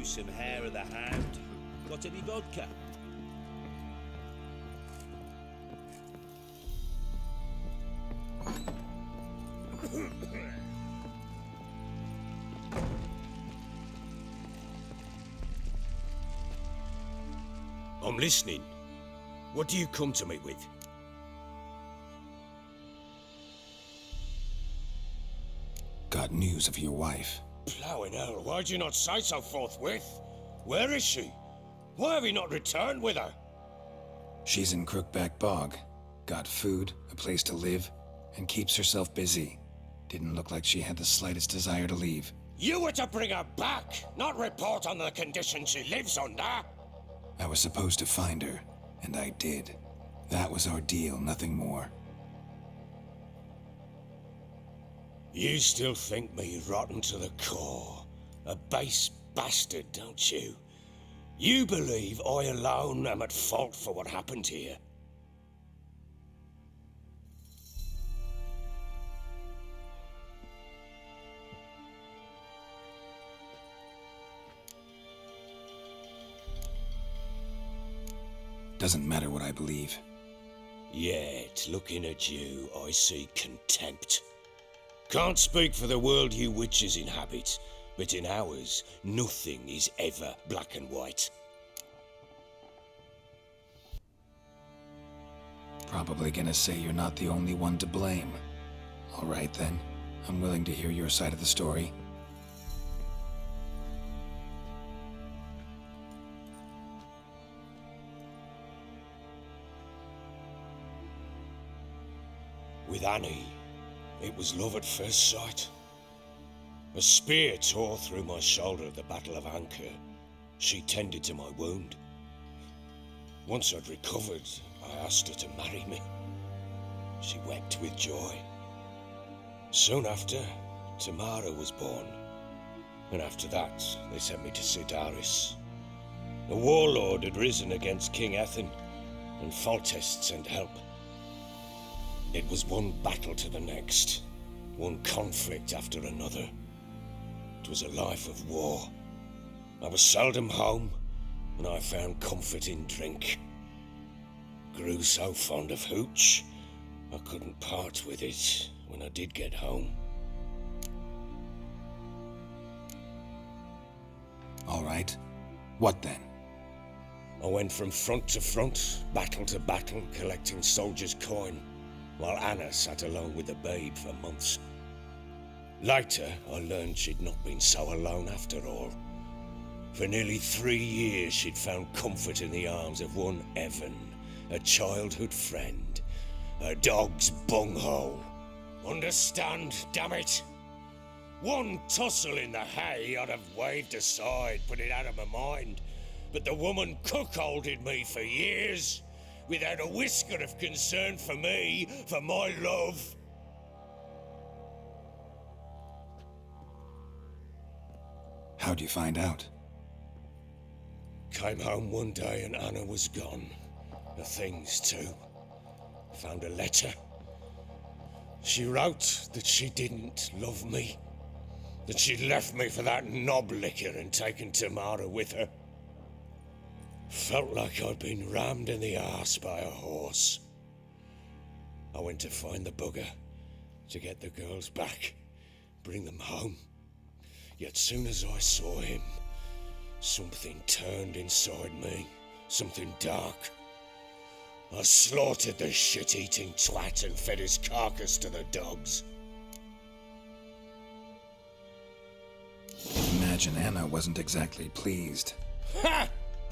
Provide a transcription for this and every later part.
some hair of the hound. Got any vodka? I'm listening. What do you come to me with? Got news of your wife. Plowing hell, why'd you not say so forthwith? Where is she? Why have you not returned with her? She's in Crookback Bog. Got food, a place to live, and keeps herself busy. Didn't look like she had the slightest desire to leave. You were to bring her back, not report on the conditions she lives under. I was supposed to find her, and I did. That was our deal, nothing more. You still think me rotten to the core. A base bastard, don't you? You believe I alone am at fault for what happened here. Doesn't matter what I believe. Yet, looking at you, I see contempt. Can't speak for the world you witches inhabit, but in ours, nothing is ever black and white. Probably gonna say you're not the only one to blame. All right then, I'm willing to hear your side of the story. With Annie, it was love at first sight. A spear tore through my shoulder at the Battle of Anchor. She tended to my wound. Once I'd recovered, I asked her to marry me. She wept with joy. Soon after, Tamara was born. And after that, they sent me to Sidaris. A warlord had risen against King Ethan, and Foltest sent help. It was one battle to the next, one conflict after another. It was a life of war. I was seldom home, and I found comfort in drink. Grew so fond of hooch, I couldn't part with it when I did get home. All right. What then? I went from front to front, battle to battle, collecting soldiers' coin, while Anna sat alone with the babe for months. Later, I learned she'd not been so alone after all. For nearly 3 years, she'd found comfort in the arms of one Evan, a childhood friend, a dog's bunghole. Understand, damn it? One tussle in the hay I'd have waved aside, put it out of my mind, but the woman cuckolded me for years, without a whisker of concern for me, for my love. How'd you find out? Came home one day and Anna was gone. The things too. Found a letter. She wrote that she didn't love me. That she'd left me for that knob licker and taken Tamara with her. Felt like I'd been rammed in the arse by a horse. I went to find the bugger, to get the girls back, bring them home. Yet soon as I saw him, something turned inside me, something dark. I slaughtered the shit-eating twat and fed his carcass to the dogs. Imagine Anna wasn't exactly pleased. Ha!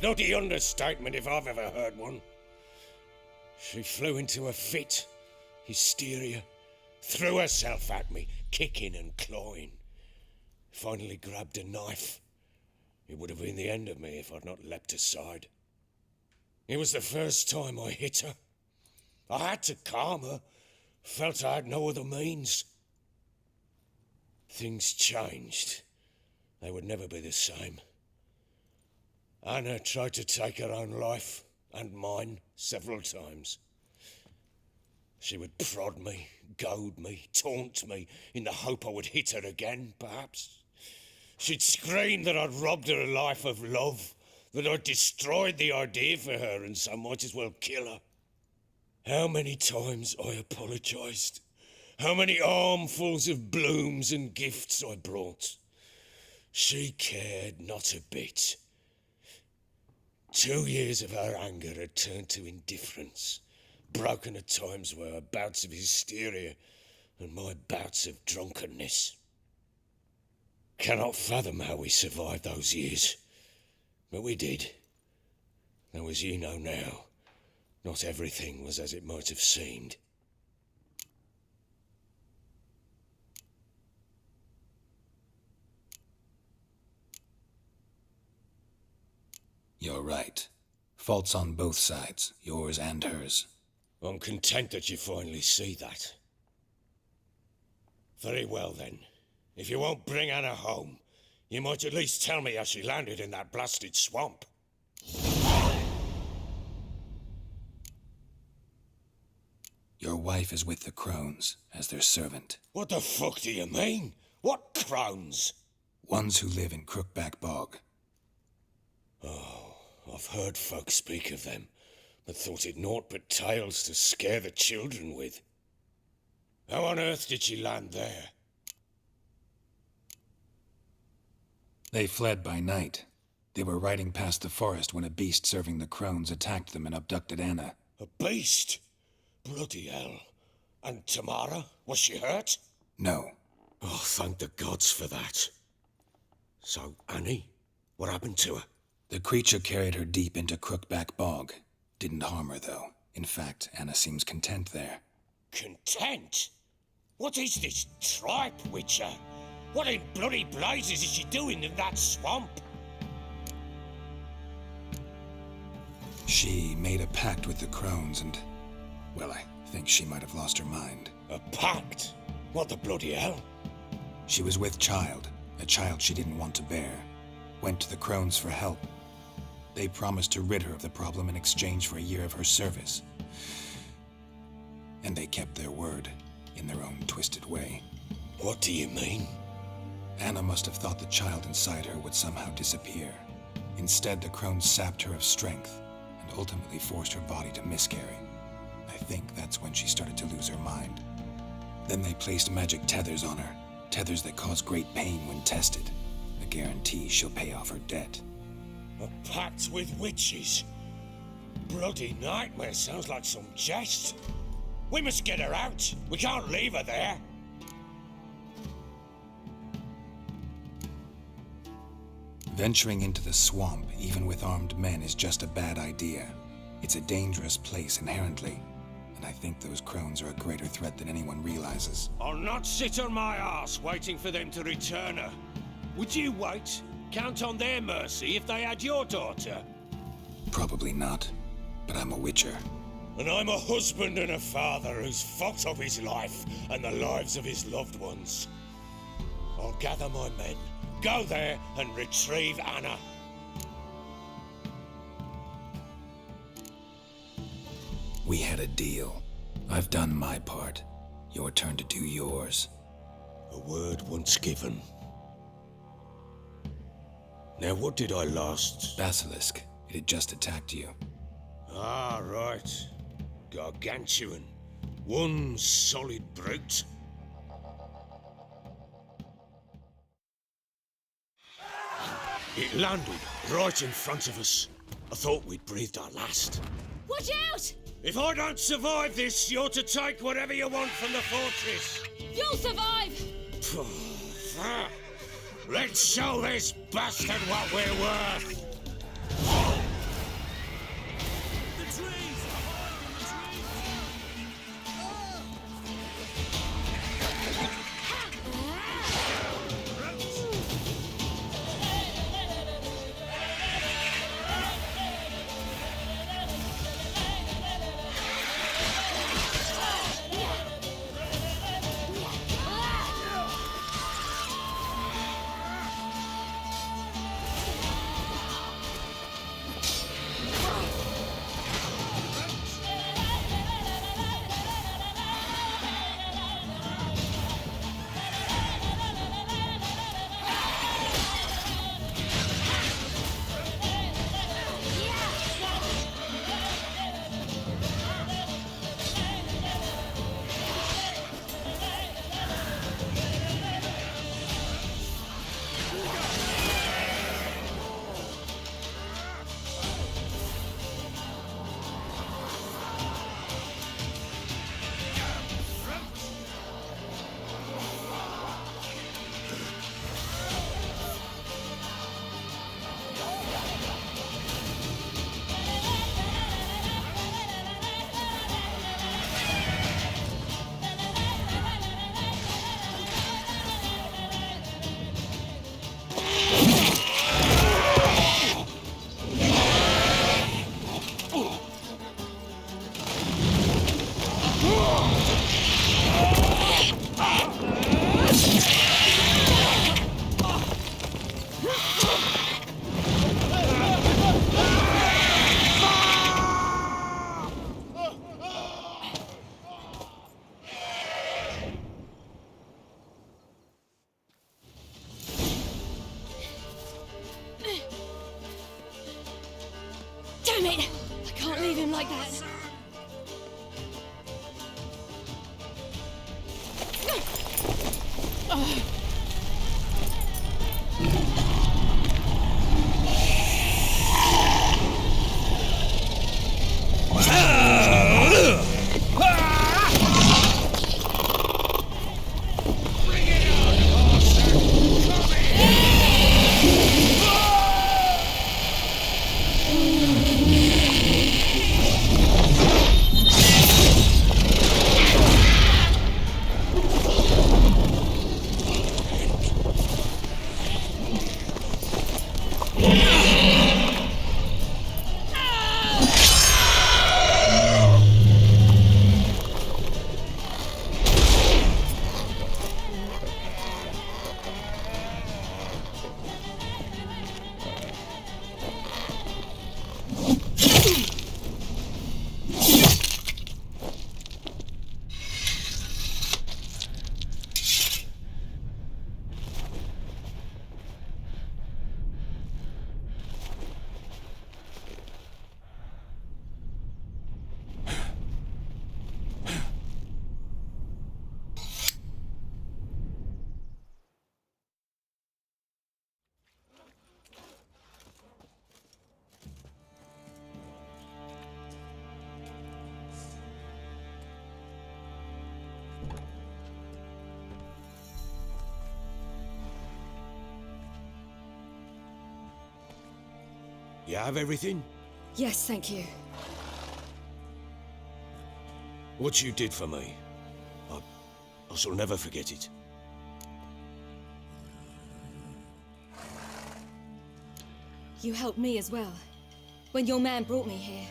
Bloody understatement if I've ever heard one. She flew into a fit, hysteria, threw herself at me, kicking and clawing. Finally grabbed a knife. It would have been the end of me if I'd not leapt aside. It was the first time I hit her. I had to calm her. Felt I had no other means. Things changed. They would never be the same. Anna tried to take her own life, and mine, several times. She would prod me, goad me, taunt me, in the hope I would hit her again, perhaps. She'd scream that I'd robbed her a life of love, that I'd destroyed the idea for her and so might as well kill her. How many times I apologised. How many armfuls of blooms and gifts I brought. She cared not a bit. 2 years of her anger had turned to indifference, broken at times by her bouts of hysteria and my bouts of drunkenness. Cannot fathom how we survived those years, but we did. Though as you know now, not everything was as it might have seemed. You're right. Faults on both sides, yours and hers. I'm content that you finally see that. Very well then. If you won't bring Anna home, you might at least tell me how she landed in that blasted swamp. Your wife is with the Crones, as their servant. What the fuck do you mean? What Crones? Ones who live in Crookback Bog. Oh, I've heard folk speak of them, but thought it naught but tales to scare the children with. How on earth did she land there? They fled by night. They were riding past the forest when a beast serving the Crones attacked them and abducted Anna. A beast? Bloody hell. And Tamara? Was she hurt? No. Oh, thank the gods for that. So, Annie? What happened to her? The creature carried her deep into Crookback Bog. Didn't harm her, though. In fact, Anna seems content there. Content? What is this tripe, Witcher? What in bloody blazes is she doing in that swamp? She made a pact with the Crones and... well, I think she might have lost her mind. A pact? What the bloody hell? She was with child, a child she didn't want to bear. Went to the Crones for help. They promised to rid her of the problem in exchange for a year of her service. And they kept their word, in their own twisted way. What do you mean? Anna must have thought the child inside her would somehow disappear. Instead, the Crones sapped her of strength, and ultimately forced her body to miscarry. I think that's when she started to lose her mind. Then they placed magic tethers on her, tethers that cause great pain when tested. A guarantee she'll pay off her debt. A pact with witches? Bloody nightmare, sounds like some jest. We must get her out. We can't leave her there. Venturing into the swamp, even with armed men, is just a bad idea. It's a dangerous place inherently, and I think those Crones are a greater threat than anyone realizes. I'll not sit on my arse waiting for them to return her. Would you wait? Count on their mercy if they had your daughter? Probably not, but I'm a witcher. And I'm a husband and a father who's fucked up his life and the lives of his loved ones. I'll gather my men, go there and retrieve Anna. We had a deal. I've done my part. Your turn to do yours. A word once given. Now what did I last... Basilisk. It had just attacked you. Ah, right. Gargantuan. One solid brute. It landed right in front of us. I thought we'd breathed our last. Watch out! If I don't survive this, you're to take whatever you want from the fortress. You'll survive! Let's show this bastard what we're worth. The trees! PatrioticBat. You have everything? Yes, thank you. What you did for me, I shall never forget it. You helped me as well. When your man brought me here.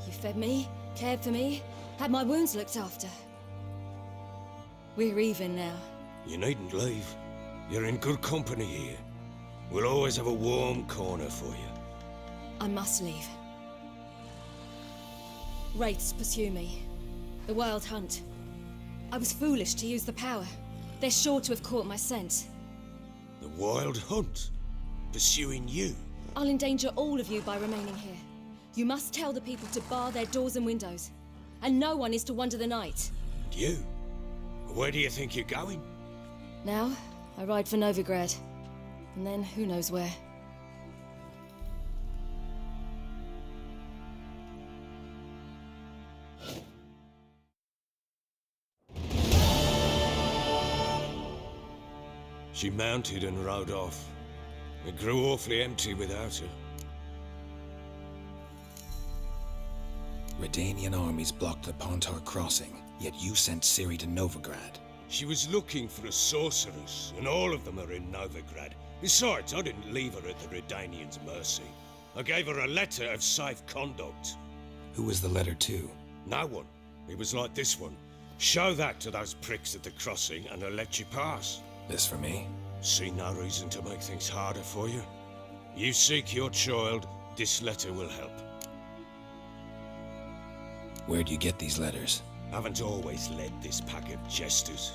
You fed me, cared for me, had my wounds looked after. We're even now. You needn't leave. You're in good company here. We'll always have a warm corner for you. I must leave. Wraiths pursue me. The Wild Hunt. I was foolish to use the power. They're sure to have caught my scent. The Wild Hunt? Pursuing you? I'll endanger all of you by remaining here. You must tell the people to bar their doors and windows. And no one is to wander the night. You? Where do you think you're going? Now, I ride for Novigrad. And then, who knows where. She mounted and rode off. It grew awfully empty without her. Redanian armies blocked the Pontar crossing, yet you sent Ciri to Novigrad. She was looking for a sorceress, and all of them are in Novigrad. Besides, I didn't leave her at the Redanians' mercy. I gave her a letter of safe conduct. Who was the letter to? No one. It was like this one. Show that to those pricks at the crossing, and I'll let you pass. This for me? See no reason to make things harder for you. You seek your child, this letter will help. Where'd you get these letters? Haven't always led this pack of jesters.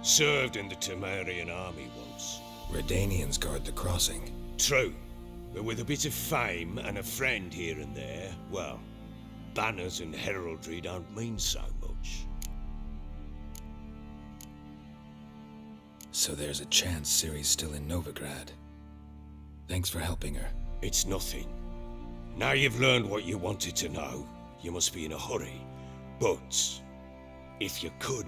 Served in the Temerian army once. Redanians guard the crossing. True, but with a bit of fame and a friend here and there, well, banners and heraldry don't mean so much. So there's a chance Ciri's still in Novigrad. Thanks for helping her. It's nothing. Now you've learned what you wanted to know, you must be in a hurry. But, if you could...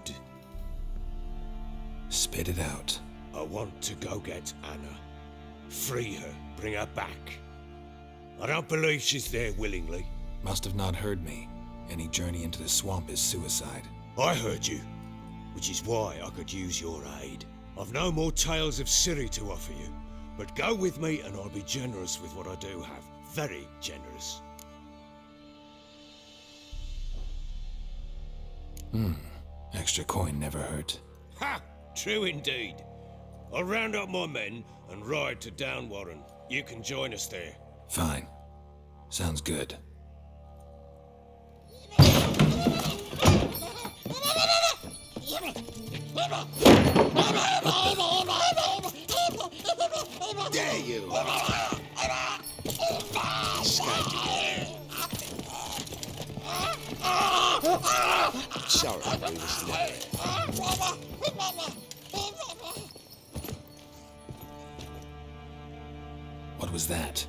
Spit it out. I want to go get Anna. Free her, bring her back. I don't believe she's there willingly. Must have not heard me. Any journey into the swamp is suicide. I heard you, which is why I could use your aid. I've no more tales of Ciri to offer you, but go with me and I'll be generous with what I do have. Very generous. Extra coin never hurt. Ha! True indeed. I'll round up my men and ride to Downwarren. You can join us there. Fine. Sounds good. Dare you! Sorry, we was never. What was that?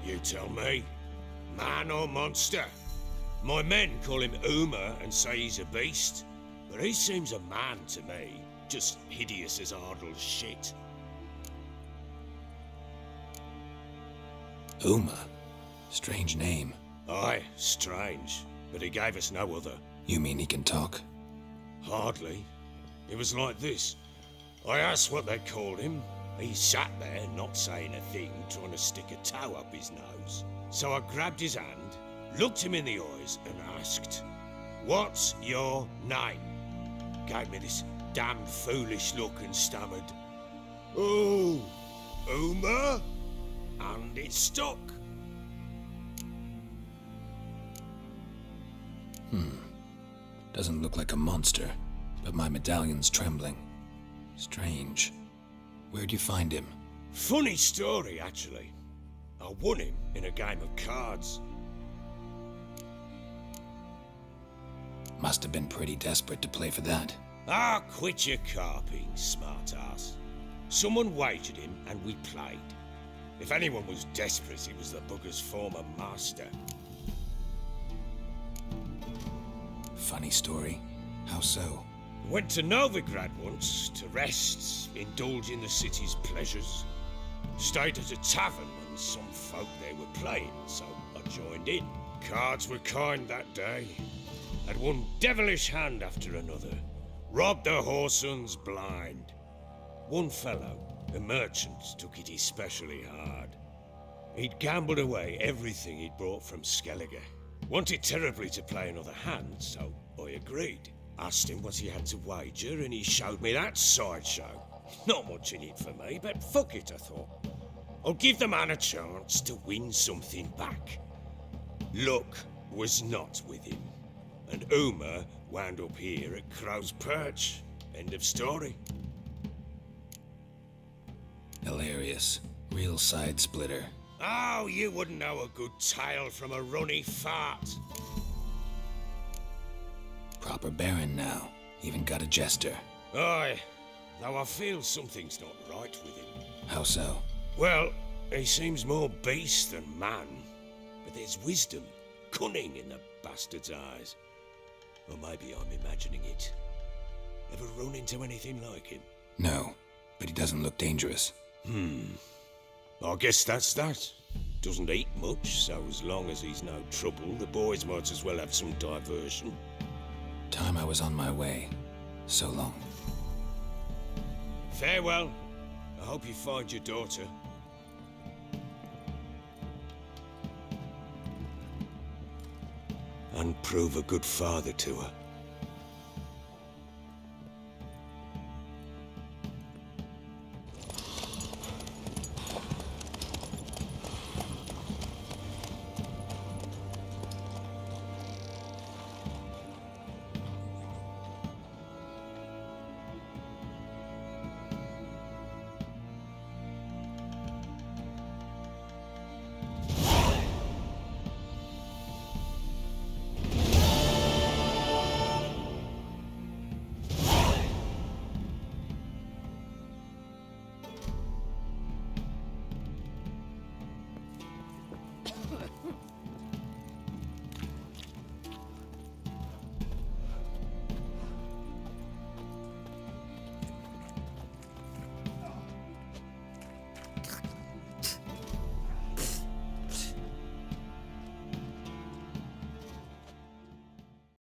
You tell me. Man or monster? My men call him Uma and say he's a beast, but he seems a man to me. Just hideous as Ardle's shit. Uma? Strange name. Aye, strange, but he gave us no other. You mean he can talk? Hardly. It was like this. I asked what they called him. He sat there, not saying a thing, trying to stick a toe up his nose. So I grabbed his hand, looked him in the eyes, and asked, "What's your name?" Gave me this damn foolish look and stammered, "Oh, Uma?" And it stuck. Doesn't look like a monster, but my medallion's trembling. Strange. Where'd you find him? Funny story, actually. I won him in a game of cards. Must have been pretty desperate to play for that. Ah, quit your carping, smartass. Someone wagered him and we played. If anyone was desperate, it was the bugger's former master. Funny story. How so? Went to Novigrad once to rest, indulge in the city's pleasures. Stayed at a tavern and some folk there were playing, so I joined in. Cards were kind that day. Had one devilish hand after another. Robbed the whoresons blind. One fellow, a merchant, took it especially hard. He'd gambled away everything he'd brought from Skellige. Wanted terribly to play another hand, so I agreed. Asked him what he had to wager, and he showed me that sideshow. Not much in it for me, but fuck it, I thought. I'll give the man a chance to win something back. Luck was not with him, and Uma wound up here at Crow's Perch. End of story. Hilarious. Real side splitter. Oh, you wouldn't know a good tale from a runny fart. Proper baron now. Even got a jester. Aye, though I feel something's not right with him. How so? Well, he seems more beast than man, but there's wisdom, cunning in the bastard's eyes. Or maybe I'm imagining it. Ever run into anything like him? No, but he doesn't look dangerous. I guess that's that. Doesn't eat much, so as long as he's no trouble, the boys might as well have some diversion. Time I was on my way. So long. Farewell. I hope you find your daughter. And prove a good father to her.